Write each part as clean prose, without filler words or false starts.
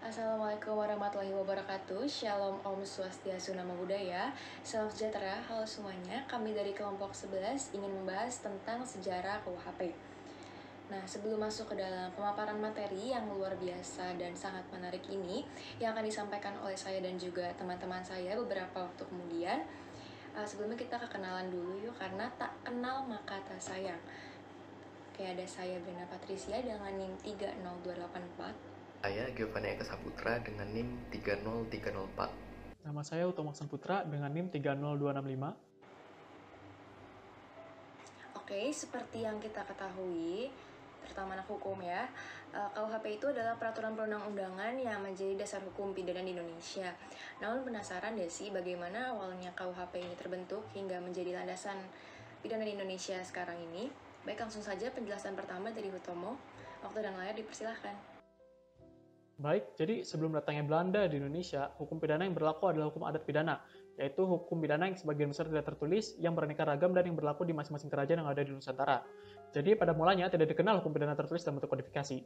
Assalamualaikum warahmatullahi wabarakatuh. Shalom Om Swastiastu Namo Buddhaya. Salam sejahtera, halo semuanya. Kami dari kelompok 11 ingin membahas tentang sejarah KUHP. Nah, sebelum masuk ke dalam pemaparan materi yang luar biasa dan sangat menarik ini, yang akan disampaikan oleh saya dan juga teman-teman saya beberapa waktu kemudian, sebelumnya kita kenalan dulu yuk, karena tak kenal maka tak sayang. Oke, ada saya Brenda Patricia dengan NIM 30284. Saya Giovanni Eka Saputra dengan NIM 30304. Nama saya Utama Putra dengan NIM 30265. Oke, seperti yang kita ketahui, terutama anak hukum ya, KUHP itu adalah peraturan perundang-undangan yang menjadi dasar hukum pidana di Indonesia. Namun penasaran deh sih bagaimana awalnya KUHP ini terbentuk hingga menjadi landasan pidana di Indonesia sekarang ini? Baik, langsung saja penjelasan pertama dari Hutomo. Waktu dan layar dipersilahkan. Baik, jadi sebelum datangnya Belanda di Indonesia, hukum pidana yang berlaku adalah hukum adat pidana, yaitu hukum pidana yang sebagian besar tidak tertulis, yang beraneka ragam dan yang berlaku di masing-masing kerajaan yang ada di Nusantara. Jadi pada mulanya tidak dikenal hukum pidana tertulis dalam bentuk kodifikasi.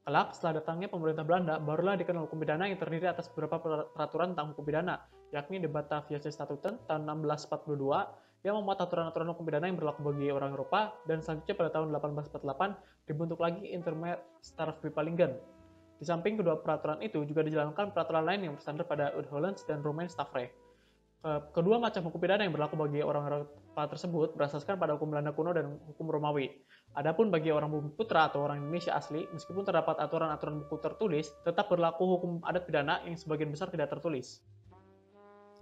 Kelak, setelah datangnya pemerintah Belanda, barulah dikenal hukum pidana yang terdiri atas beberapa peraturan tentang hukum pidana, yakni The Bataviasche Statuten tahun 1642, yang memuat aturan-aturan hukum pidana yang berlaku bagi orang Eropa, dan selanjutnya pada tahun 1848 dibentuk lagi Intermediate Strafbepalingen. Di samping kedua peraturan itu juga dijalankan peraturan lain yang bersandar pada Oud-Hollands dan Romein Staffrey. Kedua macam hukum pidana yang berlaku bagi orang Eropa tersebut berasaskan pada hukum Belanda kuno dan hukum Romawi. Adapun bagi orang Bumiputra atau orang Indonesia asli, meskipun terdapat aturan-aturan buku tertulis, tetap berlaku hukum adat pidana yang sebagian besar tidak tertulis.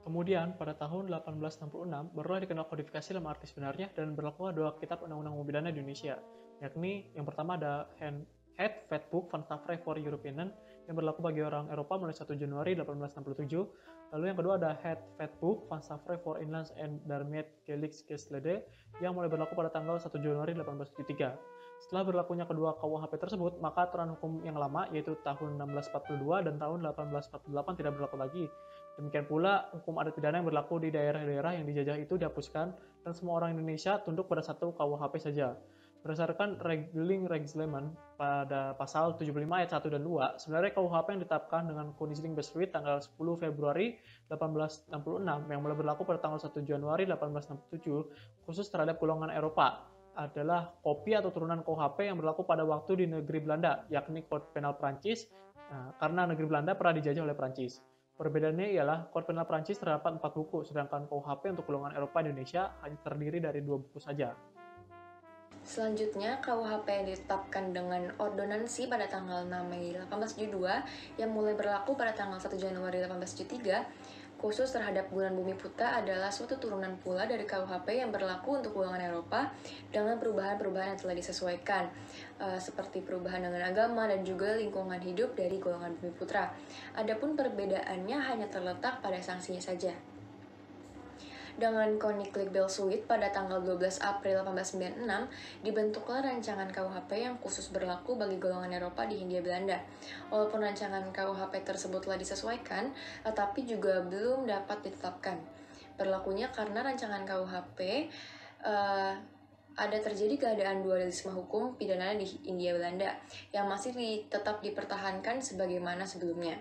Kemudian, pada tahun 1866, barulah dikenal kodifikasi dalam arti sebenarnya dan berlaku dua kitab undang-undang hukum pidana di Indonesia, yakni yang pertama ada Het Wetboek van Staffrey for Europeanen yang berlaku bagi orang Eropa mulai 1 Januari 1867. Lalu yang kedua ada Het Wetboek van Staffrey for Inlands en daarmee gelijkgestelde yang mulai berlaku pada tanggal 1 Januari 1873. Setelah berlakunya kedua KUHP tersebut, maka aturan hukum yang lama yaitu tahun 1642 dan tahun 1848 tidak berlaku lagi. Demikian pula hukum adat pidana yang berlaku di daerah-daerah yang dijajah itu dihapuskan dan semua orang Indonesia tunduk pada satu KUHP saja. Berdasarkan Regeling Reglement pada pasal 75 ayat 1 dan 2, sebenarnya KUHP yang ditetapkan dengan Konisiling Besluit tanggal 10 Februari 1866 yang mulai berlaku pada tanggal 1 Januari 1867 khusus terhadap golongan Eropa adalah kopi atau turunan KUHP yang berlaku pada waktu di negeri Belanda, yakni Kode Penal Prancis, karena negeri Belanda pernah dijajah oleh Prancis. Perbedaannya ialah Kode Penal Prancis terdapat 4 buku, sedangkan KUHP untuk golongan Eropa Indonesia hanya terdiri dari 2 buku saja. Selanjutnya, KUHP yang ditetapkan dengan ordonansi pada tanggal 6 Mei 1872 yang mulai berlaku pada tanggal 1 Januari 1873, khusus terhadap bulan Bumi Putra adalah suatu turunan pula dari KUHP yang berlaku untuk golongan Eropa dengan perubahan-perubahan yang telah disesuaikan, seperti perubahan dengan agama dan juga lingkungan hidup dari golongan Bumi Putra. Adapun perbedaannya hanya terletak pada sanksinya saja. Dengan Koninklijk Belsuit pada tanggal 12 April 1896, dibentuklah rancangan KUHP yang khusus berlaku bagi golongan Eropa di Hindia Belanda. Walaupun rancangan KUHP tersebut telah disesuaikan, tetapi juga belum dapat ditetapkan. Berlakunya karena rancangan KUHP ada terjadi keadaan dualisme hukum pidana di Hindia Belanda yang masih tetap dipertahankan sebagaimana sebelumnya.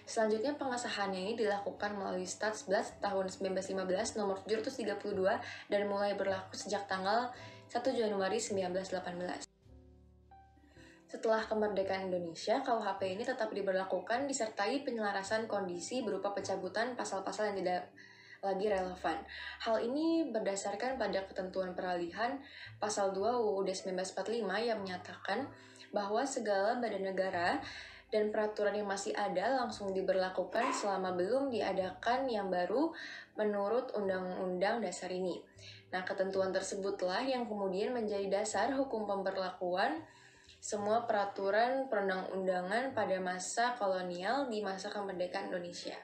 Selanjutnya pengesahannya ini dilakukan melalui Stadsblad tahun 1915 nomor 732 dan mulai berlaku sejak tanggal 1 Januari 1918. Setelah kemerdekaan Indonesia, KUHP ini tetap diberlakukan disertai penyelarasan kondisi berupa pencabutan pasal-pasal yang tidak lagi relevan. Hal ini berdasarkan pada ketentuan peralihan pasal 2 UUD 1945 yang menyatakan bahwa segala badan negara dan peraturan yang masih ada langsung diberlakukan selama belum diadakan yang baru menurut Undang-Undang Dasar ini. Nah, ketentuan tersebutlah yang kemudian menjadi dasar hukum pemberlakuan semua peraturan perundang-undangan pada masa kolonial di masa kemerdekaan Indonesia.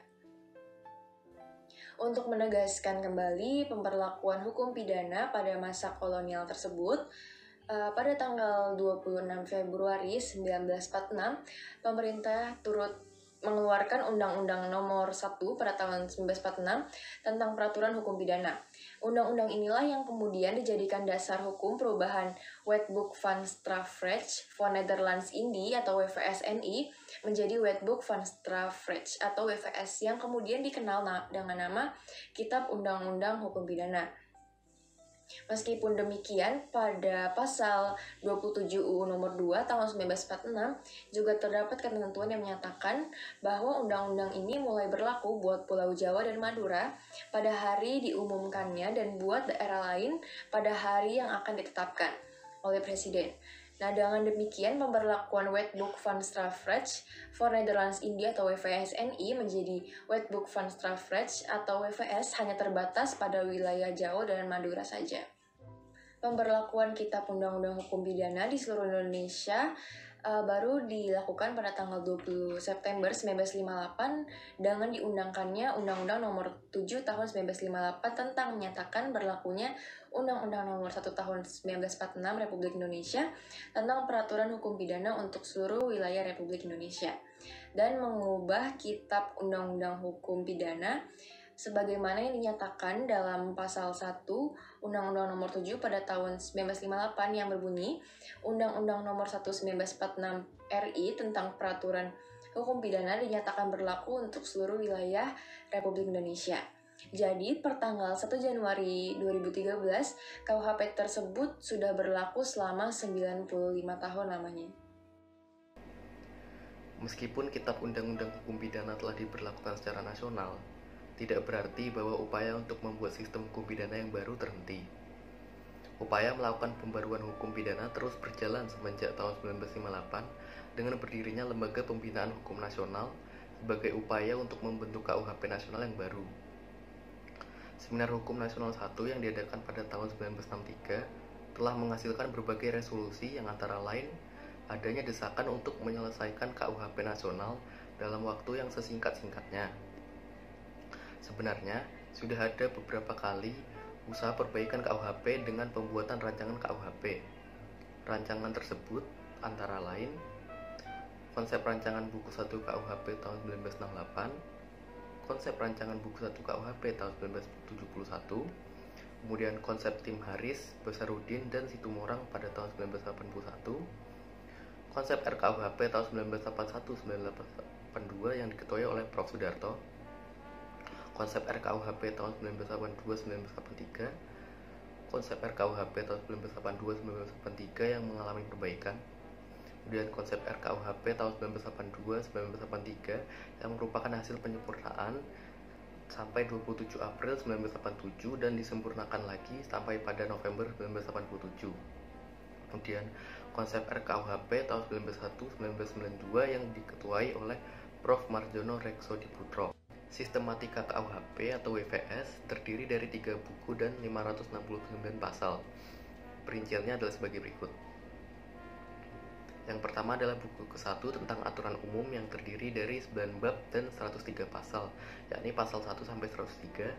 Untuk menegaskan kembali pemberlakuan hukum pidana pada masa kolonial tersebut, pada tanggal 26 Februari 1946, pemerintah turut mengeluarkan Undang-Undang Nomor 1 pada tahun 1946 tentang peraturan hukum pidana. Undang-undang inilah yang kemudian dijadikan dasar hukum perubahan Wetboek van Strafrecht voor Nederlands-Indië atau WVS-NI menjadi Wetboek van Strafrecht atau WVS yang kemudian dikenal dengan nama Kitab Undang-Undang Hukum Pidana. Meskipun demikian, pada pasal 27 UU nomor 2 tahun 1946 juga terdapat ketentuan yang menyatakan bahwa undang-undang ini mulai berlaku buat Pulau Jawa dan Madura pada hari diumumkannya dan buat daerah lain pada hari yang akan ditetapkan oleh Presiden. Nah, dengan demikian pemberlakuan Wetboek van Strafrecht voor Nederlands-Indië atau WVS-NI menjadi Wetboek van Strafrecht atau WVS hanya terbatas pada wilayah Jawa dan Madura saja. Pemberlakuan Kitab Undang-Undang Hukum Pidana di seluruh Indonesia baru dilakukan pada tanggal 20 September 1958 dengan diundangkannya Undang-Undang Nomor 7 Tahun 1958 tentang menyatakan berlakunya Undang-Undang Nomor 1 Tahun 1946 Republik Indonesia tentang peraturan hukum pidana untuk seluruh wilayah Republik Indonesia dan mengubah Kitab Undang-Undang Hukum Pidana sebagaimana yang dinyatakan dalam pasal 1 Undang-Undang Nomor 7 pada tahun 1958 yang berbunyi Undang-Undang Nomor 1 1946 RI tentang peraturan hukum pidana dinyatakan berlaku untuk seluruh wilayah Republik Indonesia. Jadi, per tanggal 1 Januari 2013, KUHP tersebut sudah berlaku selama 95 tahun lamanya. Meskipun Kitab Undang-Undang Hukum Pidana telah diberlakukan secara nasional, tidak berarti bahwa upaya untuk membuat sistem hukum pidana yang baru terhenti. Upaya melakukan pembaruan hukum pidana terus berjalan semenjak tahun 1958 dengan berdirinya Lembaga Pembinaan Hukum Nasional sebagai upaya untuk membentuk KUHP nasional yang baru. Seminar Hukum Nasional 1 yang diadakan pada tahun 1963 telah menghasilkan berbagai resolusi yang antara lain adanya desakan untuk menyelesaikan KUHP nasional dalam waktu yang sesingkat-singkatnya. Sebenarnya, sudah ada beberapa kali usaha perbaikan KUHP dengan pembuatan rancangan KUHP. Rancangan tersebut antara lain konsep rancangan buku 1 KUHP tahun 1968, konsep rancangan buku 1 KUHP tahun 1971, kemudian konsep tim Haris, Basarudin, dan Situmorang pada tahun 1981, konsep RKUHP tahun 1981-1982 yang diketuai oleh Prof. Sudarto, konsep RKUHP tahun 1982-1983, konsep RKUHP tahun 1982-1983 yang mengalami perbaikan, kemudian konsep RKUHP tahun 1982-1983 yang merupakan hasil penyempurnaan sampai 27 April 1987 dan disempurnakan lagi sampai pada November 1987. Kemudian konsep RKUHP tahun 1991-1992 yang diketuai oleh Prof. Marjono Reksodiputro. Sistematika KUHP atau WVS terdiri dari 3 buku dan 569 pasal. Perinciannya adalah sebagai berikut. Yang pertama adalah buku ke-1 tentang aturan umum yang terdiri dari 9 bab dan 103 pasal, yakni pasal 1 sampai 103.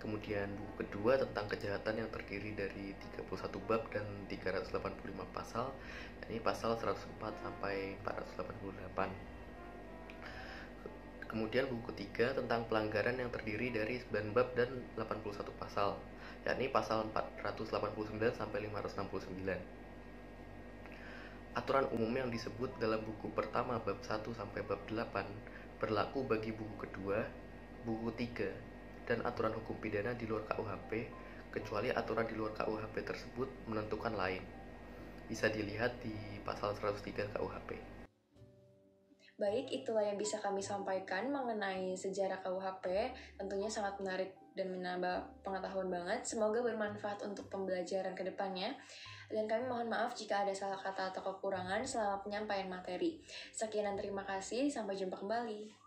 Kemudian buku kedua tentang kejahatan yang terdiri dari 31 bab dan 385 pasal, yakni pasal 104 sampai 488. Kemudian buku ketiga tentang pelanggaran yang terdiri dari 9 bab dan 81 pasal, yakni pasal 489 sampai 569. Aturan umum yang disebut dalam buku pertama bab 1 sampai bab 8 berlaku bagi buku kedua, buku ketiga, dan aturan hukum pidana di luar KUHP, kecuali aturan di luar KUHP tersebut menentukan lain. Bisa dilihat di pasal 103 KUHP. Baik, itulah yang bisa kami sampaikan mengenai sejarah KUHP. Tentunya sangat menarik dan menambah pengetahuan banget. Semoga bermanfaat untuk pembelajaran ke depannya. Dan kami mohon maaf jika ada salah kata atau kekurangan selama penyampaian materi. Sekian dan terima kasih. Sampai jumpa kembali.